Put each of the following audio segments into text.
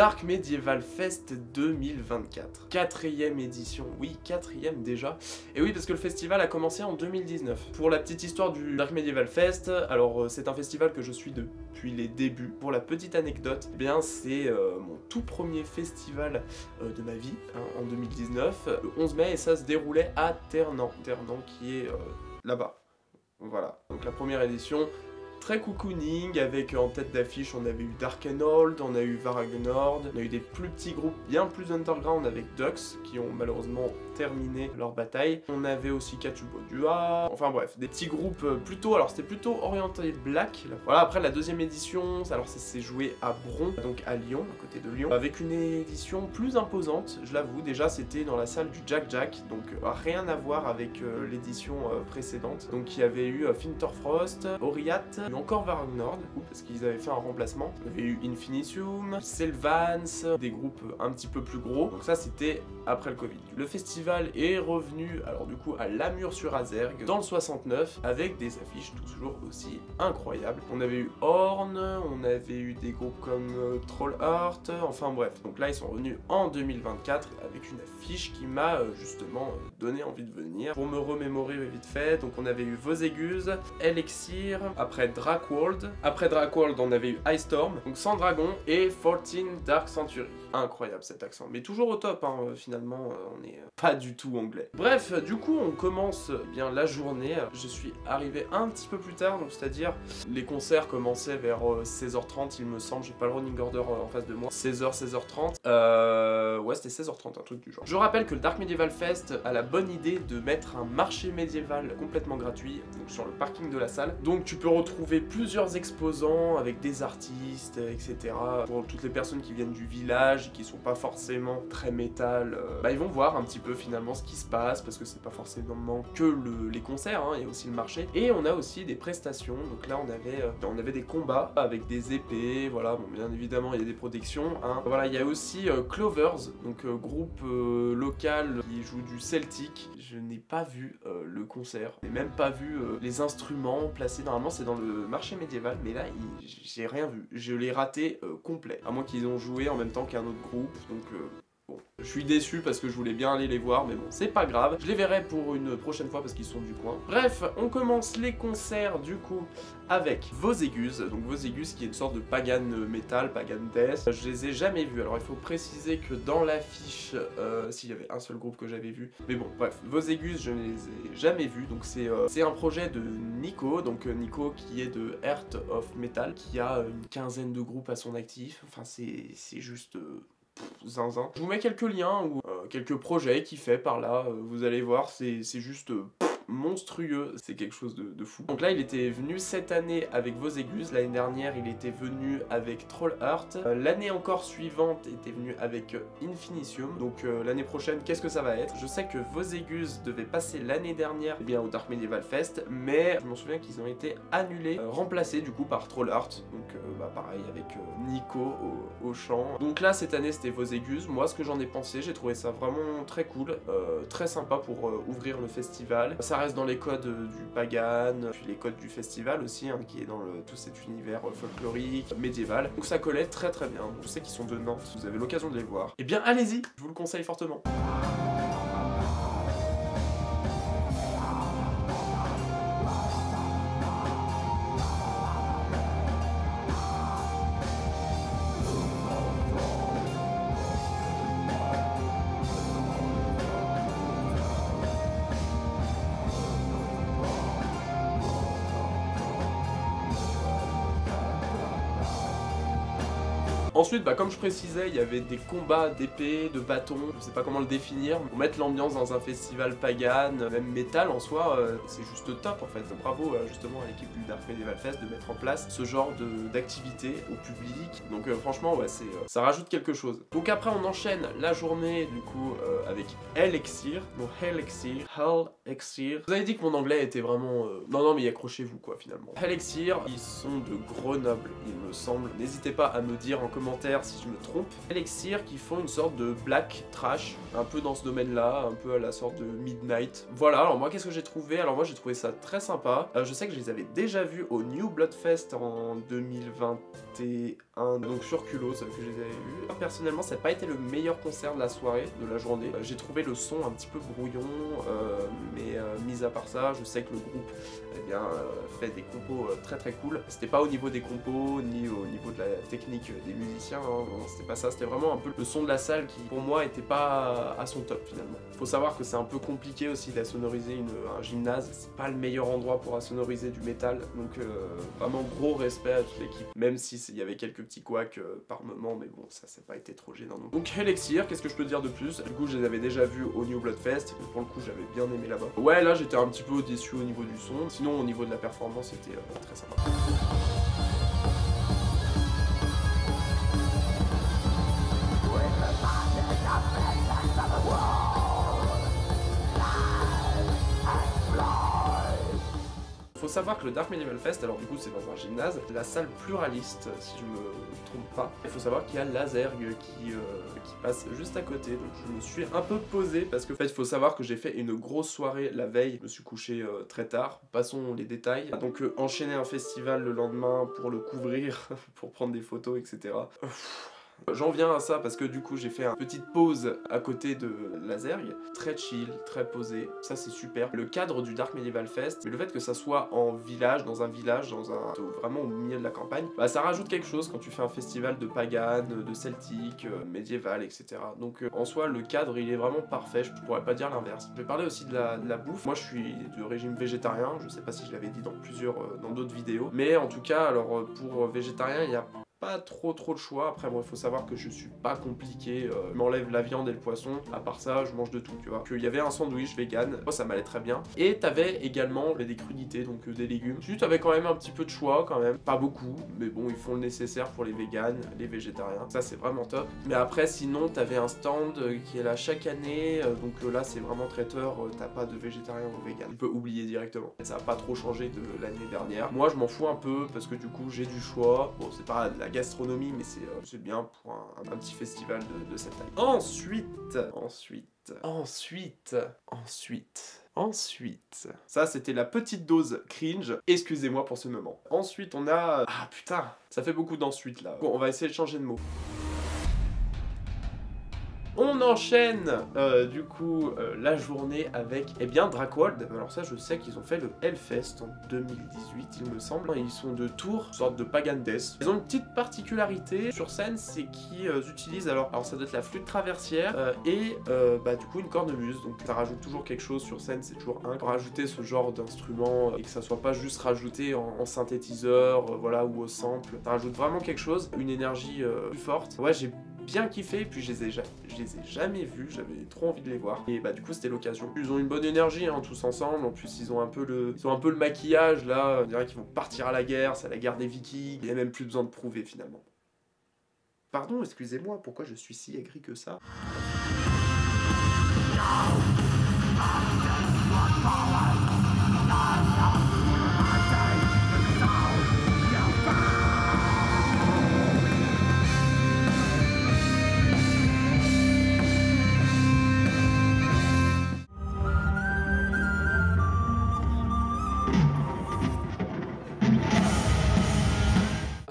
Dark Medieval Fest 2024. 4e édition, oui 4e déjà. Et oui parce que le festival a commencé en 2019. Pour la petite histoire du Dark Medieval Fest, alors c'est un festival que je suis depuis les débuts. Pour la petite anecdote, eh bien c'est mon tout premier festival de ma vie, hein, en 2019, le 11 mai, et ça se déroulait à Ternan qui est là-bas. Voilà, donc la première édition, très cocooning, avec en tête d'affiche on avait eu Darkenhold, on a eu Varagnord, on a eu des plus petits groupes bien plus underground avec Dux, qui ont malheureusement terminé leur bataille. On avait aussi Kachubodua, enfin bref, des petits groupes plutôt, alors c'était plutôt orienté black. Voilà, après la deuxième édition, alors ça s'est joué à Bron, donc à Lyon, à côté de Lyon, avec une édition plus imposante, je l'avoue. Déjà c'était dans la salle du Jack Jack, donc rien à voir avec l'édition précédente. Donc il y avait eu Finterfrost, Oriat, et encore Varagnord, du coup, parce qu'ils avaient fait un remplacement. Il y avait eu Infinitium, Sylvans, des groupes un petit peu plus gros. Donc ça c'était après le Covid. Le festival est revenu, alors du coup, à Lamure-sur-Azergue, dans le 69, avec des affiches toujours aussi incroyables. On avait eu Horn, on avait eu des groupes comme Trollheart, enfin bref. Donc là, ils sont revenus en 2024 avec une affiche qui m'a justement donné envie de venir. Pour me remémorer vite fait, donc on avait eu Voseguse, Elixir, après Drakworld. Après Drakworld, on avait eu Ice Storm, donc Sans Dragon, et 14 Dark Century. Incroyable cet accent, mais toujours au top, hein, finalement, on est pas du tout anglais. Bref, du coup, on commence bien la journée. Je suis arrivé un petit peu plus tard, donc c'est-à-dire les concerts commençaient vers 16h30, il me semble, j'ai pas le running order en face de moi. 16h, 16h30. Ouais, c'était 16h30, un truc du genre. Je rappelle que le Dark Medieval Fest a la bonne idée de mettre un marché médiéval complètement gratuit, donc sur le parking de la salle. Donc tu peux retrouver plusieurs exposants avec des artistes, etc. Pour toutes les personnes qui viennent du village, qui sont pas forcément très métal, ils vont voir un petit peu finalement ce qui se passe, parce que c'est pas forcément que les concerts, hein, il y a aussi le marché. Et on a aussi des prestations, donc là on avait des combats avec des épées, voilà, bon bien évidemment il y a des protections, hein. Voilà, il y a aussi Clovers, donc groupe local qui joue du celtique. Je n'ai pas vu le concert, je n'ai même pas vu les instruments placés, normalement c'est dans le marché médiéval, mais là j'ai rien vu, je l'ai raté complet, à moins qu'ils ont joué en même temps qu'un autre groupe, donc bon, je suis déçu parce que je voulais bien aller les voir, mais bon, c'est pas grave. Je les verrai pour une prochaine fois parce qu'ils sont du coin. Bref, on commence les concerts du coup avec Voseguse. Donc Voseguse qui est une sorte de pagan metal, pagan death. Je les ai jamais vus. Alors il faut préciser que dans l'affiche, s'il y avait un seul groupe que j'avais vu. Mais bon, bref, Voseguse, je ne les ai jamais vus. Donc c'est un projet de Nico. Donc Nico qui est de Heart of Metal, qui a une quinzaine de groupes à son actif. Enfin, c'est juste... zinzin. Je vous mets quelques liens ou quelques projets qu'il fait par là, vous allez voir, c'est juste monstrueux, c'est quelque chose de fou. Donc là il était venu cette année avec Voseguse, l'année dernière il était venu avec Trollheart, l'année encore suivante il était venu avec Infinitium, donc l'année prochaine qu'est-ce que ça va être? Je sais que Voseguse devait passer l'année dernière bien au Dark Medieval Fest, mais je m'en souviens qu'ils ont été annulés, remplacés du coup par Trollheart, donc pareil avec Nico au chant. Donc là cette année c'était Voseguse. Moi ce que j'en ai pensé, j'ai trouvé ça vraiment très cool, très sympa pour ouvrir le festival. Ça reste dans les codes du pagan, puis les codes du festival aussi, hein, qui est dans tout cet univers folklorique, médiéval. Donc ça collait très très bien. Je sais qu'ils sont de Nantes, vous avez l'occasion de les voir. Eh bien allez-y, je vous le conseille fortement. Ensuite, comme je précisais, il y avait des combats d'épées, de bâtons, je sais pas comment le définir. Pour mettre l'ambiance dans un festival pagan, même métal en soi, c'est juste top en fait. Bravo justement à l'équipe du Dark Medieval Fest de mettre en place ce genre d'activité au public. Donc franchement, ouais, ça rajoute quelque chose. Donc après, on enchaîne la journée du coup avec Elixir. Donc Elixir. Vous avez dit que mon anglais était vraiment... Non, mais accrochez-vous quoi finalement. Elixir, ils sont de Grenoble, il me semble. N'hésitez pas à me dire en commentaire si je me trompe. Elixir qui font une sorte de black trash, un peu dans ce domaine-là, un peu à la sorte de Midnight. Voilà, alors moi qu'est-ce que j'ai trouvé? Alors moi j'ai trouvé ça très sympa. Je sais que je les avais déjà vus au New Bloodfest en 2021, un donc sur Culot que je les avais vus. Personnellement, ça n'a pas été le meilleur concert de la soirée, de la journée. J'ai trouvé le son un petit peu brouillon, mais mis à part ça, je sais que le groupe fait des compos très cool. C'était pas au niveau des compos, ni au niveau de la technique des musiciens, hein, c'était pas ça, c'était vraiment un peu le son de la salle qui, pour moi, était pas à son top finalement. Faut savoir que c'est un peu compliqué aussi d'assonoriser un gymnase, c'est pas le meilleur endroit pour assonoriser du métal, donc vraiment gros respect à toute l'équipe, même si il y avait quelques petits couacs par moment, mais bon, ça n'a pas été trop gênant. Donc Elixir, qu'est-ce que je peux dire de plus? Du coup, je les avais déjà vus au New Bloodfest, et pour le coup, j'avais bien aimé là-bas. Ouais, là, j'étais un petit peu déçu au niveau du son, sinon au niveau de la performance, c'était très sympa. Faut savoir que le Dark Medieval Fest, alors du coup c'est dans un gymnase, la salle pluraliste si je me trompe pas. Il faut savoir qu'il y a Lazergue qui passe juste à côté, donc je me suis un peu posé parce que en fait il faut savoir que j'ai fait une grosse soirée la veille, je me suis couché très tard, passons les détails. Donc enchaîner un festival le lendemain pour le couvrir, pour prendre des photos, etc. J'en viens à ça parce que du coup j'ai fait une petite pause à côté de Lazergue, très chill, très posé, ça c'est super. Le cadre du Dark Medieval Fest, mais le fait que ça soit en village, vraiment au milieu de la campagne, bah ça rajoute quelque chose quand tu fais un festival de pagan, de celtique, médiéval, etc. Donc en soi le cadre il est vraiment parfait, je pourrais pas dire l'inverse. Je vais parler aussi de la bouffe. Moi je suis de régime végétarien, je sais pas si je l'avais dit dans d'autres vidéos, mais en tout cas alors pour végétarien il y a pas trop de choix. Après bon, il faut savoir que je suis pas compliqué, je m'enlève la viande et le poisson, à part ça je mange de tout, tu vois. Qu'il y avait un sandwich vegan, moi ça m'allait très bien. Et t'avais également des crudités, donc des légumes. Tu avais quand même un petit peu de choix quand même, pas beaucoup, mais bon ils font le nécessaire pour les véganes, les végétariens, ça c'est vraiment top. Mais après sinon t'avais un stand qui est là chaque année, donc là c'est vraiment traiteur, t'as pas de végétarien ou vegan, tu peux oublier directement. Ça a pas trop changé de l'année dernière. Moi je m'en fous un peu parce que du coup j'ai du choix, bon c'est pas de la gastronomie, mais c'est bien pour un petit festival de cette taille. Ensuite, ça c'était la petite dose cringe, excusez-moi pour ce moment. Ensuite on a... Ah putain, ça fait beaucoup d'ensuite là. Bon, on va essayer de changer de mot. On enchaîne du coup la journée avec Drakwold. Alors ça je sais qu'ils ont fait le Hellfest en 2018 il me semble. Ils sont de Tours, une sorte de Pagan Death. Ils ont une petite particularité sur scène, c'est qu'ils utilisent alors ça doit être la flûte traversière et du coup une cornemuse. Donc ça rajoute toujours quelque chose sur scène, c'est toujours pour rajouter ce genre d'instrument et que ça soit pas juste rajouté en synthétiseur voilà, ou au sample. Ça rajoute vraiment quelque chose, une énergie plus forte. Ouais, j'ai bien kiffé, puis je les ai jamais vus, j'avais trop envie de les voir, et bah du coup c'était l'occasion. Ils ont une bonne énergie hein, tous ensemble, en plus ils ont un peu le maquillage là, on dirait qu'ils vont partir à la guerre, c'est la guerre des Vikings, il n'y a même plus besoin de prouver finalement. Pardon, excusez-moi, pourquoi je suis si aigri que ça?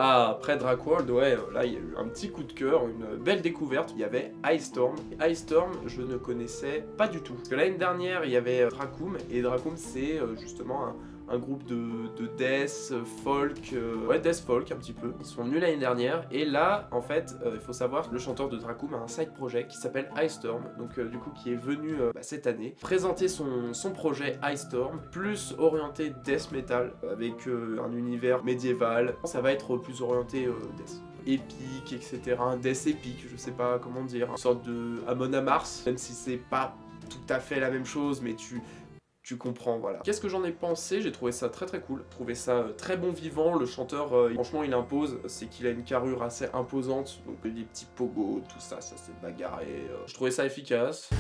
Ah, après Drakwold, ouais, là il y a eu un petit coup de cœur, une belle découverte. Il y avait Icestorm. Icestorm, je ne connaissais pas du tout. Parce que l'année dernière, il y avait Drakum, et Drakum, c'est justement un groupe de death, folk, ouais, death folk un petit peu. Ils sont venus l'année dernière, et là, en fait, il faut savoir que le chanteur de Drakum a un side project qui s'appelle Icestorm, donc du coup qui est venu cette année présenter son projet Icestorm, plus orienté death metal, avec un univers médiéval. Ça va être plus orienté death épique, etc. Un death épique, je sais pas comment dire, une sorte de Amon Amarth, même si c'est pas tout à fait la même chose, mais tu comprends, voilà. Qu'est-ce que j'en ai pensé? J'ai trouvé ça très cool, j'ai trouvé ça très bon vivant, le chanteur, franchement il impose, c'est qu'il a une carrure assez imposante, donc des petits pogos, tout ça, ça s'est bagarré, je trouvais ça efficace.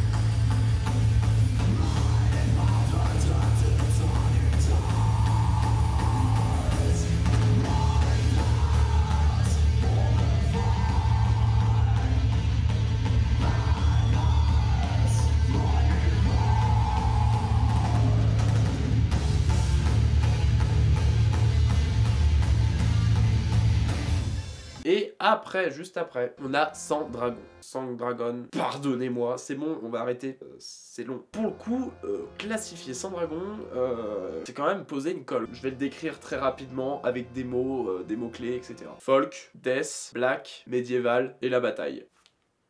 Et après, juste après, on a Sand-Dragon. Sand-Dragon, pardonnez-moi, c'est bon, on va arrêter, c'est long. Pour le coup, classifier Sand-Dragon, c'est quand même poser une colle. Je vais le décrire très rapidement avec des mots-clés, etc. Folk, death, black, médiéval et la bataille.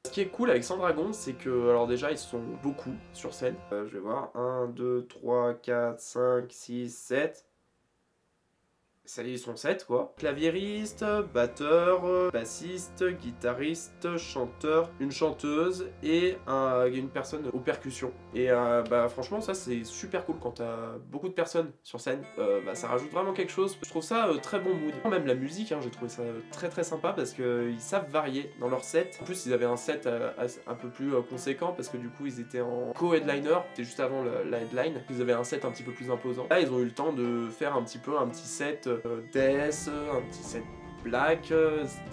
Ce qui est cool avec Sand-Dragon, c'est que, alors déjà, ils sont beaucoup sur scène. Je vais voir, 1, 2, 3, 4, 5, 6, 7... Ça y est, ils sont 7 quoi. Claviériste, batteur, bassiste, guitariste, chanteur, une chanteuse et une personne aux percussions. Et bah franchement ça c'est super cool quand t'as beaucoup de personnes sur scène. Bah ça rajoute vraiment quelque chose. Je trouve ça très bon mood. Même la musique, hein, j'ai trouvé ça très sympa parce qu'ils savent varier dans leur set. En plus ils avaient un set un peu plus conséquent parce que du coup ils étaient en co-headliner. C'était juste avant la headline. Ils avaient un set un petit peu plus imposant. Là ils ont eu le temps de faire un petit set death, un petit set black,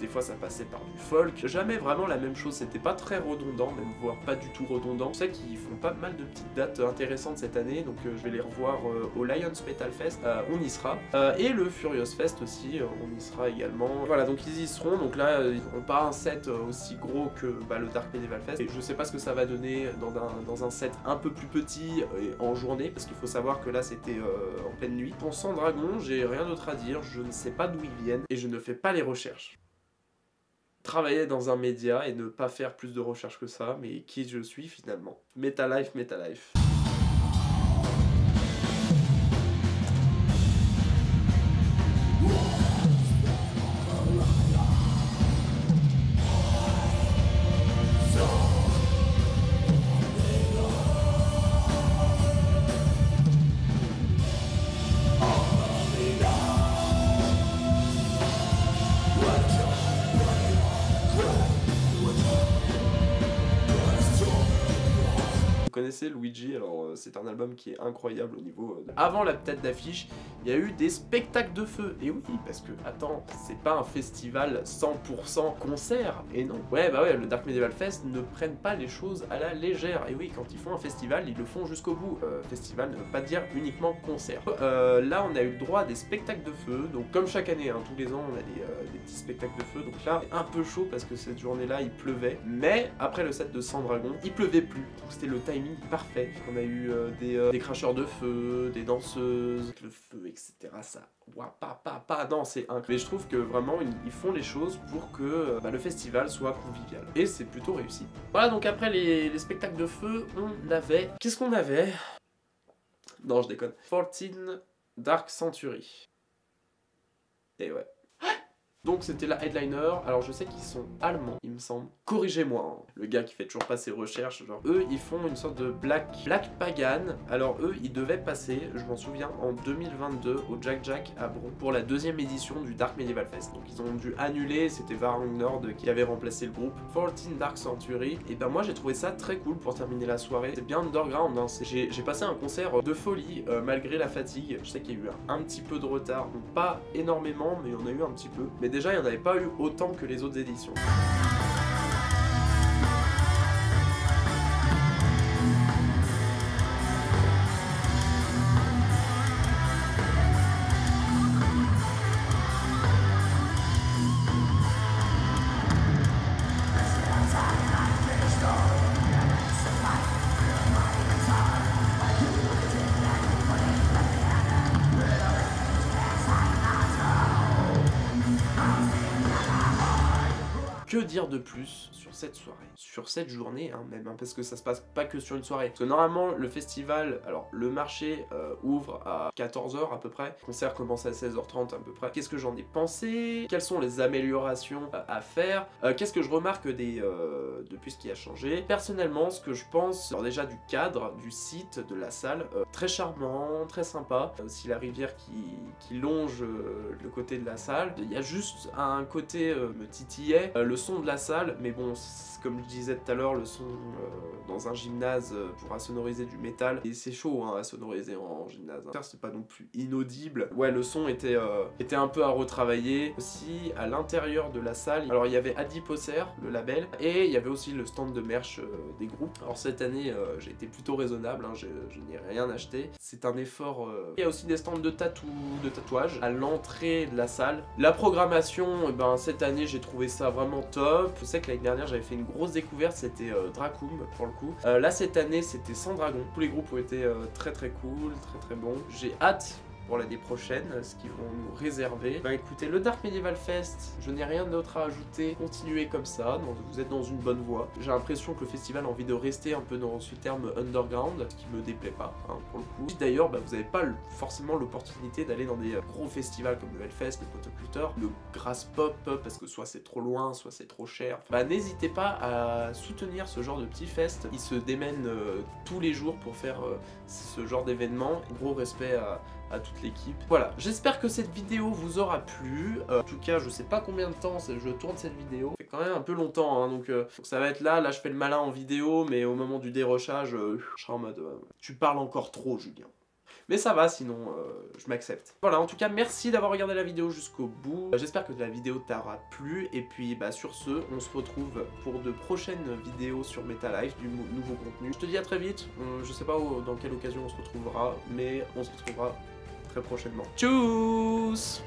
des fois ça passait par du folk, jamais vraiment la même chose, c'était pas très redondant, même voire pas du tout redondant. Je sais qu'ils font pas mal de petites dates intéressantes cette année, donc je vais les revoir au Lions Metal Fest, on y sera, et le Furious Fest aussi, on y sera également. Voilà, donc ils y seront, donc là ils n'auront pas un set aussi gros que le Dark Medieval Fest, et je sais pas ce que ça va donner dans un set un peu plus petit et en journée, parce qu'il faut savoir que là c'était en pleine nuit. Pour Sand-Dragon, j'ai rien d'autre à dire, je ne sais pas d'où ils viennent, et je ne fais pas les recherches. Travailler dans un média et ne pas faire plus de recherches que ça, mais qui je suis finalement. Metalife, Metalife. Vous connaissez Luigi, alors c'est un album qui est incroyable au niveau... Avant la tête d'affiche, il y a eu des spectacles de feu. Et oui, parce que, attends, c'est pas un festival 100% concert. Et non. Ouais, bah ouais, le Dark Medieval Fest ne prennent pas les choses à la légère. Et oui, quand ils font un festival, ils le font jusqu'au bout. Festival ne veut pas dire uniquement concert. Là, on a eu le droit à des spectacles de feu. Donc, comme chaque année, hein, tous les ans, on a des petits spectacles de feu. Donc là, c'est un peu chaud parce que cette journée-là, il pleuvait. Mais, après le set de Sand-Dragon, il pleuvait plus. Donc c'était le timing parfait. On a eu des cracheurs de feu, des danseuses, le feu, etc. Ça, ouah, non, c'est incroyable. Mais je trouve que vraiment, ils font les choses pour que le festival soit convivial. Et c'est plutôt réussi. Voilà, donc après les spectacles de feu, on avait... Qu'est-ce qu'on avait? Non, je déconne. 14 Dark Century. Et ouais. Donc c'était la headliner, alors je sais qu'ils sont allemands, il me semble. Corrigez-moi, hein. Le gars qui fait toujours pas ses recherches, genre... Eux, ils font une sorte de Black Pagan. Alors eux, ils devaient passer, je m'en souviens, en 2022 au Jack Jack à Bron pour la 2e édition du Dark Medieval Fest. Donc ils ont dû annuler, c'était Varung Nord qui avait remplacé le groupe. 14 Dark Century, et ben moi j'ai trouvé ça très cool pour terminer la soirée. C'est bien underground, hein. J'ai passé un concert de folie, malgré la fatigue. Je sais qu'il y a eu un petit peu de retard, donc pas énormément, mais on a eu un petit peu. Mais déjà, il n'y en avait pas eu autant que les autres éditions. Que dire de plus sur cette soirée, sur cette journée hein, même, hein, parce que ça se passe pas que sur une soirée. Parce que normalement le festival, alors le marché ouvre à 14 h à peu près, le concert commence à 16 h 30 à peu près. Qu'est-ce que j'en ai pensé? Quelles sont les améliorations à faire? Qu'est-ce que je remarque depuis ce qui a changé? Personnellement, ce que je pense, alors déjà du cadre, du site, de la salle, très charmant, très sympa. Aussi la rivière qui longe le côté de la salle. Il y a juste un côté me titillait, le son de la salle, mais bon, comme je disais tout à l'heure, le son dans un gymnase pour insonoriser du métal. Et c'est chaud hein, à sonoriser en gymnase. Hein. C'est pas non plus inaudible. Ouais, le son était un peu à retravailler. Aussi, à l'intérieur de la salle, alors il y avait Adiposer, le label, et il y avait aussi le stand de merch des groupes. Alors cette année, j'ai été plutôt raisonnable, hein, je n'ai rien acheté. C'est un effort. Il y a aussi des stands de tatouage à l'entrée de la salle. La programmation, ben, cette année, j'ai trouvé ça vraiment top. Je sais que l'année dernière, j'avais fait une grosse découverte, c'était Dracum pour le coup. Là, cette année, c'était Sans Dragon. Tous les groupes ont été très très cool, très très bons. J'ai hâte pour l'année prochaine, ce qu'ils vont nous réserver. Bah écoutez, le Dark Medieval Fest, je n'ai rien d'autre à ajouter. Continuez comme ça, vous êtes dans une bonne voie. J'ai l'impression que le festival a envie de rester un peu dans ce terme underground, ce qui me déplaît pas, hein, pour le coup. D'ailleurs, bah, vous n'avez pas forcément l'opportunité d'aller dans des gros festivals comme le Hellfest, le Potoculteur, le Grass Pop, parce que soit c'est trop loin, soit c'est trop cher. Bah n'hésitez pas à soutenir ce genre de petits fest. Ils se démènent tous les jours pour faire ce genre d'événement. Gros respect à toute l'équipe. Voilà, j'espère que cette vidéo vous aura plu. En tout cas, je sais pas combien de temps je tourne cette vidéo. Ça fait quand même un peu longtemps, hein, donc ça va être là je fais le malin en vidéo, mais au moment du dérochage, je serai en mode tu parles encore trop, Julien. Mais ça va, sinon je m'accepte. Voilà, en tout cas, merci d'avoir regardé la vidéo jusqu'au bout. J'espère que la vidéo t'aura plu. Et puis, bah, sur ce, on se retrouve pour de prochaines vidéos sur MetaLife, du nouveau contenu. Je te dis à très vite. Je sais pas dans quelle occasion on se retrouvera, mais on se retrouvera très prochainement. Tchuss!